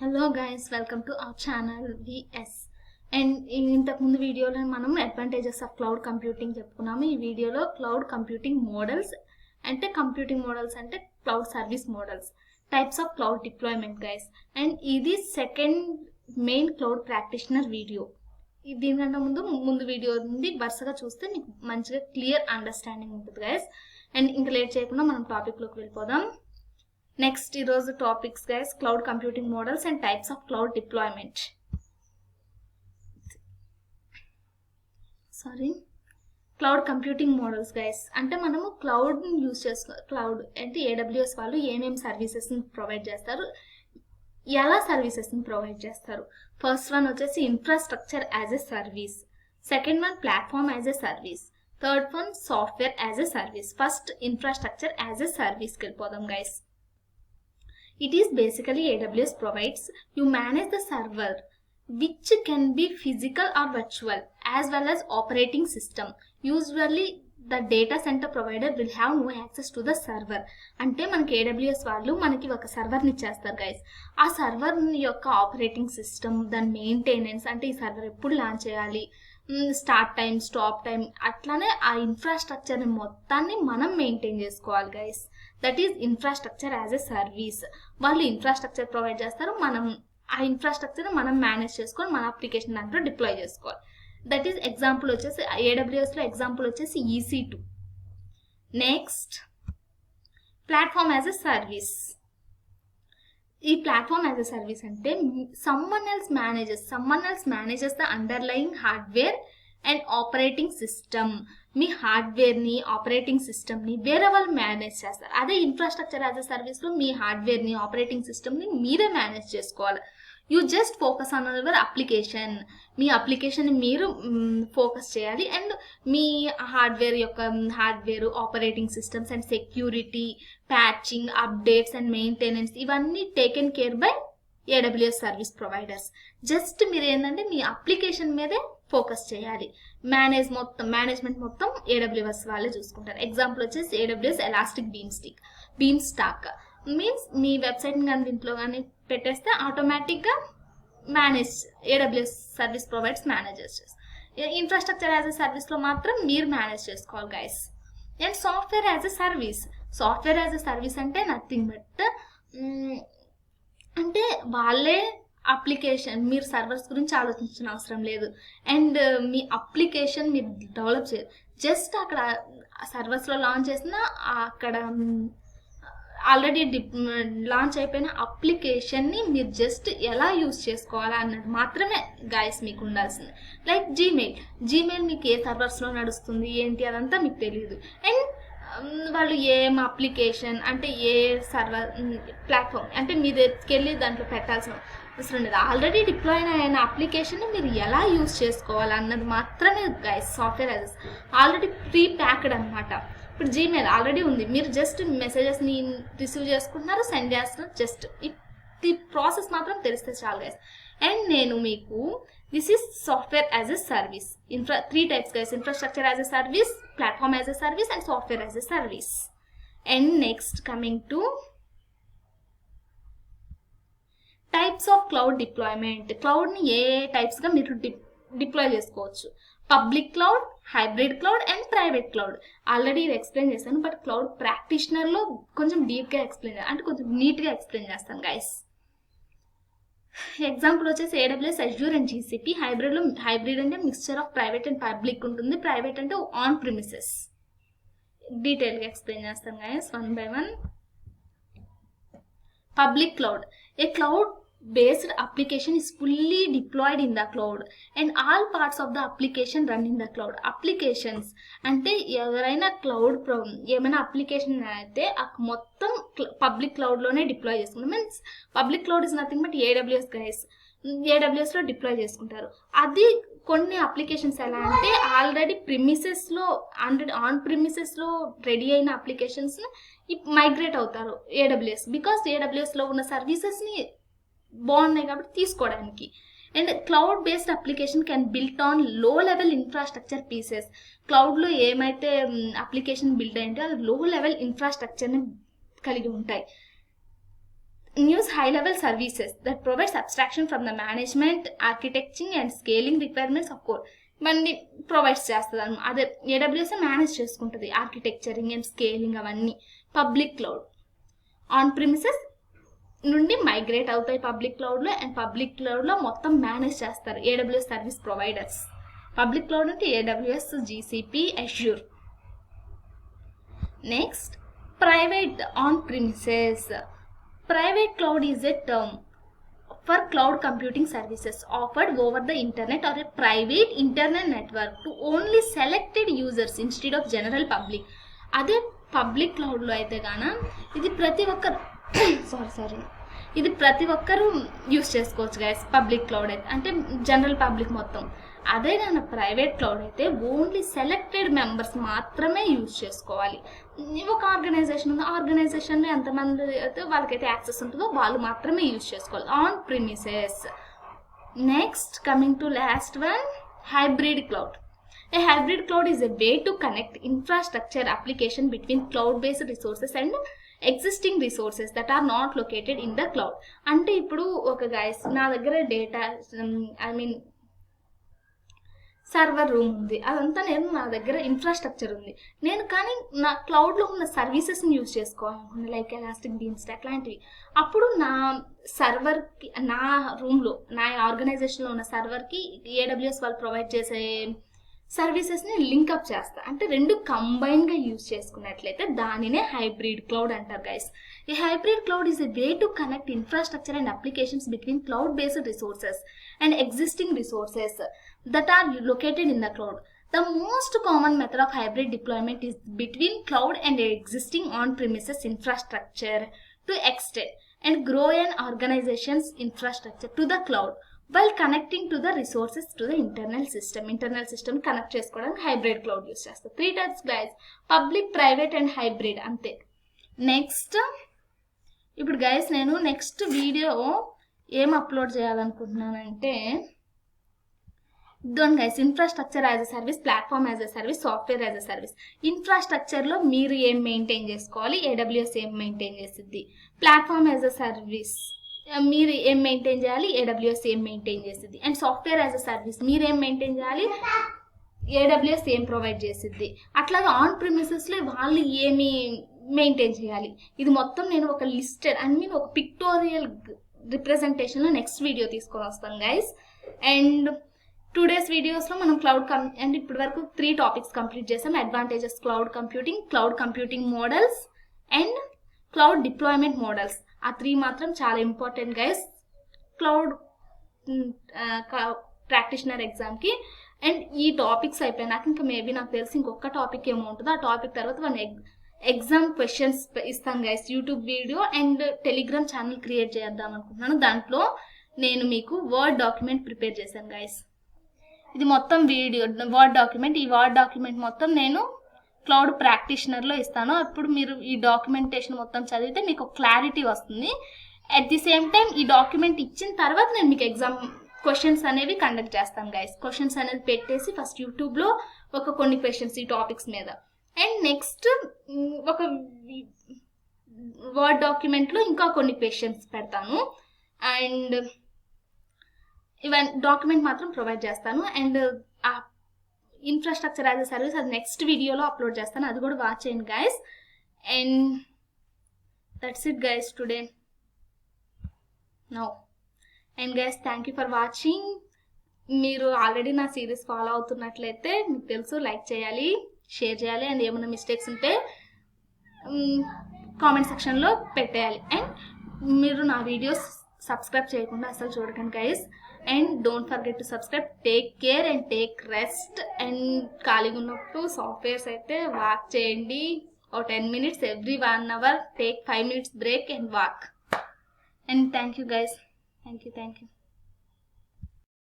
Hello guys, welcome to our channel VS. And ఇంతకు ముందు వీడియోలో మనం అడ్వాంటేజెస్ ఆఫ్ క్లౌడ్ కంప్యూటింగ్ చెప్పుకున్నాము. ఈ వీడియోలో క్లౌడ్ కంప్యూటింగ్ మోడల్స్ అంటే cloud service models, types of cloud deployment guys. And ఇది second main cloud practitioner video. దీనికంటే ముందు వీడియో నుండి వరుసగా చూస్తే మీకు మంచిగా క్లియర్ అండర్స్టాండింగ్ ఉంటుంది గైస్. అండ్ ఇంకా లేట్ చేయకుండా మనం టాపిక్లోకి వెళ్ళిపోదాం. నెక్స్ట్ ఈరోజు topics guys, cloud computing models and types of cloud deployment. Cloud computing models guys అంటే మనము క్లౌడ్ని యూజ్ క్లౌడ్ అంటే ఏడబ్ల్యూఎస్ వాళ్ళు ఏమేమి సర్వీసెస్ని ప్రొవైడ్ చేస్తారు, ఎలా సర్వీసెస్ని ప్రొవైడ్ చేస్తారు. ఫస్ట్ వన్ వచ్చేసి infrastructure as a service, second one platform as a service, third one software as a service. First infrastructure as ఎ సర్వీస్కి వెళ్ళిపోదాం guys. It is basically AWS provides you manage the server, which can be physical or virtual, as well as operating system. Usually the data center provider will have no access to the server. అంటే మనకి AWS వాళ్ళు మనకి ఒక సర్వర్ని ఇచ్చేస్తారు guys. ఆ server యొక్క operating system, దాని maintenance, అంటే ఈ సర్వర్ ఎప్పుడు లాంచ్ చేయాలి, స్టార్ట్ టైం, స్టాప్ టైం, అట్లానే ఆ ఇన్ఫ్రాస్ట్రక్చర్ని మొత్తాన్ని మనం మెయింటైన్ చేసుకోవాలి guys. That is infrastructure as a service. వాళ్ళు ఇన్ఫ్రాస్ట్రక్చర్ ప్రొవైడ్ చేస్తారు, మనం ఆ ఇన్ఫ్రాస్ట్రక్చర్ మనం మేనేజ్ చేసుకొని మన అప్లికేషన్ దాంట్లో డిప్లాయ్ చేసుకోవాలి. దట్ ఈస్ ఎగ్జాంపుల్ వచ్చేసి AWSలో ఎగ్జాంపుల్ వచ్చేసి EC2. Next platform as a service. ఈ ప్లాట్ఫామ్ యాజ్ ఎ సర్వీస్ అంటే someone else manages the underlying hardware and operating system. మీ హార్డ్వేర్ని, ఆపరేటింగ్ సిస్టమ్ని వేరే వాళ్ళు మేనేజ్ చేస్తారు. అదే ఇన్ఫ్రాస్ట్రక్చర్ యాజ్ ఎ సర్వీస్లో మీ హార్డ్వేర్ని, ఆపరేటింగ్ సిస్టమ్ని మీరే మేనేజ్ చేసుకోవాలి. You just focus on your application. మీ అప్లికేషన్ని మీరు ఫోకస్ చేయాలి. అండ్ మీ hardware, operating systems and security, patching, updates and maintenance ఇవన్నీ taken care by AWS service providers. Just మీరు ఏంటంటే మీ అప్లికేషన్ మీదే ఫోకస్ చేయాలి. మేనేజ్మెంట్ మొత్తం AWS వాళ్ళే చూసుకుంటారు. ఎగ్జాంపుల్ వచ్చేసి AWS elastic beanstalk means మీ వెబ్సైట్ని కానీ దీంట్లో కానీ పెట్టేస్తే ఆటోమేటిక్గా AWS service providers managers. Infrastructure as a సర్వీస్లో మాత్రం మీరు మేనేజ్ చేసుకోవాలి guys. And software as a service అంటే నథింగ్ బట్ అంటే వాళ్ళే అప్లికేషన్, మీరు సర్వర్స్ గురించి ఆలోచించిన అవసరం లేదు. అండ్ మీ అప్లికేషన్ మీరు డెవలప్ చేయరు. జస్ట్ అక్కడ సర్వర్స్లో లాంచ్ చేసిన అక్కడ ఆల్రెడీ లాంచ్ అయిపోయిన అప్లికేషన్ని మీరు జస్ట్ ఎలా యూజ్ చేసుకోవాలా అన్నది మాత్రమే గైస్ మీకు ఉండాల్సింది. లైక్ జీమెయిల్ మీకు ఏ సర్వర్స్లో నడుస్తుంది ఏంటి అదంతా మీకు తెలియదు. అండ్ వాళ్ళు ఏం అప్లికేషన్ అంటే ఏ సర్వర్ ప్లాట్ఫామ్ అంటే మీ దగ్గరికి వెళ్ళి దాంట్లో పెట్టాల్సిన అవసరం లేదు. ఆల్రెడీ డిప్లాయ్ అయిన అప్లికేషన్ని మీరు ఎలా యూజ్ చేసుకోవాలి అన్నది మాత్రమే guys software as already pre packed అనమాట. ఇప్పుడు జీమెయిల్ ఆల్రెడీ ఉంది, మీరు జస్ట్ మెసేజెస్ని రిసీవ్ చేసుకుంటున్నారు, సెండ్ చేస్తున్నారు. జస్ట్ ఈ ప్రాసెస్ మాత్రం తెలిస్తే చాలు గైస్. అండ్ నేను మీకు this is software as a service. 3 types guys: infrastructure as a service, platform as a service and software as a service. And next coming to types of cloud deployment. క్లౌడ్ని ఏ టైప్స్గా మీరు deploy చేసుకోవచ్చు. Public cloud, hybrid cloud and private cloud. Already ఇది explain చేస్తాను, but cloud ప్రాక్టీషనర్లో కొంచెం డీప్గా ఎక్స్ప్లెయిన్ అంటే కొంచెం నీట్గా ఎక్స్ప్లెయిన్ చేస్తాను గైస్. ఎగ్జాంపుల్ వచ్చేసి AWS, Azure and GCP. Hybrid అంటే mixture of private and public ఉంటుంది. ప్రైవేట్ అంటే ఆన్ ప్రిమిసెస్. డీటెయిల్గా ఎక్స్ప్లెయిన్ చేస్తాను guys one by one. Public cloud. A cloud-based application is fully deployed in the cloud and all parts of the application run in the cloud. Applications అంటే ఎవరైనా ఏమైనా application అయితే మొత్తం public క్లౌడ్లోనే deploy చేసుకుంటారు. Means public cloud is nothing but AWS guys. AWSలో deploy చేసుకుంటారు. అది కొన్ని అప్లికేషన్స్ ఎలా అంటే ఆల్రెడీ ఆన్ ప్రిమిసెస్లో రెడీ అయిన అప్లికేషన్స్ మైగ్రేట్ అవుతారు AWS. బికాస్ AWSలో ఉన్న సర్వీసెస్ని బాగున్నాయి కాబట్టి తీసుకోవడానికి. And cloud based application can built on low level infrastructure pieces. క్లౌడ్లో ఏమైతే అప్లికేషన్ బిల్డ్ అయింటే అది లో లెవెల్ ఇన్ఫ్రాస్ట్రక్చర్ని కలిగి ఉంటాయి. use high-level services that provides abstraction from the management, architecting and scaling requirements of core. మళ్ళీ ప్రొవైడ్స్ చేస్తుంది అన్నమాట. అదే AWS మేనేజ్ చేసుకుంటుంది ఆర్కిటెక్చరింగ్ అండ్ స్కేలింగ్ అవన్నీ. పబ్లిక్ క్లౌడ్ ఆన్ ప్రిమిసెస్ నుండి మైగ్రేట్ అవుతాయి పబ్లిక్ క్లౌడ్లో, అండ్ పబ్లిక్ క్లౌడ్లో మొత్తం మేనేజ్ చేస్తారు AWS service providers. Public cloud అంటే AWS, GCP, Azure. Next private on premises. Private cloud is a term for cloud computing services offered over the internet or a private internet network to only selected users instead of general public. అదే public క్లౌడ్లో అయితే గాన ఇది ప్రతి ఒక్కరు ఇది ప్రతి ఒక్కరు use చేసుకోవచ్చు గైస్. పబ్లిక్ క్లౌడ్ అయితే అంటే జనరల్ పబ్లిక్ మొత్తం. అదే కానీ ప్రైవేట్ క్లౌడ్ అయితే ఓన్లీ సెలెక్టెడ్ మెంబర్స్ మాత్రమే యూజ్ చేసుకోవాలి. ఒక ఆర్గనైజేషన్ ఉంది, ఆర్గనైజేషన్లో ఎంతమంది అయితే వాళ్ళకైతే యాక్సెస్ ఉంటుందో వాళ్ళు మాత్రమే యూజ్ చేసుకోవాలి on premises. Next coming to last one, hybrid cloud. A hybrid cloud is a way to connect infrastructure application between cloud-based resources and existing resources that are not located in the cloud. అంటే ఇప్పుడు ఒక guys నా దగ్గర data server room ఉంది, అదంతా నా దగ్గర infrastructure ఉంది, నేను కానీ నా క్లౌడ్లో ఉన్న సర్వీసెస్ని యూజ్ చేసుకోవాలనుకున్నాను లైక్ ఎలాస్టిక్ బీన్స్టాక్ లాంటివి. అప్పుడు నా సర్వర్కి, నా రూమ్లో, నా ఆర్గనైజేషన్లో ఉన్న సర్వర్కి AWS వాళ్ళు ప్రొవైడ్ చేసే సర్వీసెస్ని లింకప్ చేస్తా. అంటే రెండు కంబైన్గా యూజ్ చేసుకున్నట్లయితే దానినే హైబ్రిడ్ క్లౌడ్ అంటారు గైస్. ఈ hybrid cloud is a way to connect infrastructure and applications between cloud based resources and existing resources that are located in the cloud. The most common method of hybrid deployment is between cloud and existing on-premises infrastructure to extend and grow an organization's infrastructure to the cloud while connecting to the resources to the internal system. Internal system connect చేసుకోవడానికి hybrid cloud use చేస్తారు. 3 types guys, public, private and hybrid అంతే. Next ఇప్పుడు guys నేను next video ఏం upload చేయాలనుకుంటున్నానంటే దోన్ guys, infrastructure as a service, platform as a service, software as a service. ఇన్ఫ్రాస్ట్రక్చర్లో మీరు ఏం మెయింటైన్ చేసుకోవాలి, AWS ఏం మెయింటైన్ చేసిద్ది. ప్లాట్ఫామ్ యాజ్ అ సర్వీస్ మీరు ఏం మెయింటైన్ చేయాలి, AWS ఏం మెయింటైన్ చేసిద్ది. And software as a service మీరు ఏం మెయింటైన్ చేయాలి, AWS ఏం ప్రొవైడ్ చేసిద్ది. అట్లాగే ఆన్ ప్రిమిసెస్లో వాళ్ళు ఏమి మెయింటైన్ చేయాలి. ఇది మొత్తం నేను ఒక లిస్టెడ్ ఒక పిక్టోరియల్ రిప్రజెంటేషన్లో నెక్స్ట్ వీడియో తీసుకొని వస్తాను గైస్. అండ్ 2 days వీడియోస్లో మనం అండ్ ఇప్పటి వరకు 3 టాపిక్స్ కంప్లీట్ చేసాం. Advantages cloud computing models and cloud deployment models. ఆ 3 మాత్రం చాలా ఇంపార్టెంట్ గైస్ క్లౌడ్ ప్రాక్టీషనర్ ఎగ్జామ్కి. అండ్ ఈ టాపిక్స్ అయిపోయినాక ఇంకా మేబీ నాకు తెలిసి ఇంకొక టాపిక్ ఏమో ఉంటుందో, ఆ టాపిక్ తర్వాత ఎగ్జామ్ క్వశ్చన్స్ ఇస్తాను guys YouTube video. And Telegram channel create చేద్దాం అనుకుంటున్నాను. దాంట్లో నేను మీకు వర్డ్ డాక్యుమెంట్ ప్రిపేర్ చేశాను గైస్. ఇది మొత్తం వీడియో వర్డ్ డాక్యుమెంట్. ఈ వర్డ్ డాక్యుమెంట్ మొత్తం నేను క్లౌడ్ ప్రాక్టీషనర్లో ఇస్తాను. అప్పుడు మీరు ఈ డాక్యుమెంటేషన్ మొత్తం చదివితే మీకు క్లారిటీ వస్తుంది. అట్ ది సేమ్ టైం ఈ డాక్యుమెంట్ ఇచ్చిన తర్వాత నేను మీకు ఎగ్జామ్ క్వశ్చన్స్ అనేవి కండక్ట్ చేస్తాను గైస్. క్వశ్చన్స్ అనేది పెట్టేసి ఫస్ట్ యూట్యూబ్లో కొన్ని క్వశ్చన్స్ ఈ టాపిక్స్ మీద, అండ్ నెక్స్ట్ ఒక వర్డ్ డాక్యుమెంట్లో ఇంకా కొన్ని క్వశ్చన్స్ పెడతాను. అండ్ ఈవెన్ డాక్యుమెంట్ మాత్రం ప్రొవైడ్ చేస్తాను. అండ్ ఆ ఇన్ఫ్రాస్ట్రక్చర్ యాజ్ అ సర్వీస్ అది నెక్స్ట్ వీడియోలో అప్లోడ్ చేస్తాను, అది కూడా వాచ్ చేయండి guys. And that's it guys today now. And guys thank you for watching. మీరు ఆల్రెడీ నా సిరీస్ ఫాలో అవుతున్నట్లయితే మీకు తెలుసు, లైక్ చేయాలి, షేర్ చేయాలి, అండ్ ఏమైనా మిస్టేక్స్ ఉంటే కామెంట్ సెక్షన్లో పెట్టేయాలి. అండ్ మీరు నా వీడియోస్ సబ్స్క్రైబ్ చేయకుండా అసలు చూడకండి guys. And don't forget to subscribe. Take care and take rest. And ఖాళీగా ఉన్నప్పుడు సాఫ్ట్వేర్స్ అయితే వాక్ చేయండి. 10 minutes every 1 hour. Take 5 minutes break and walk. And thank you guys. Thank you.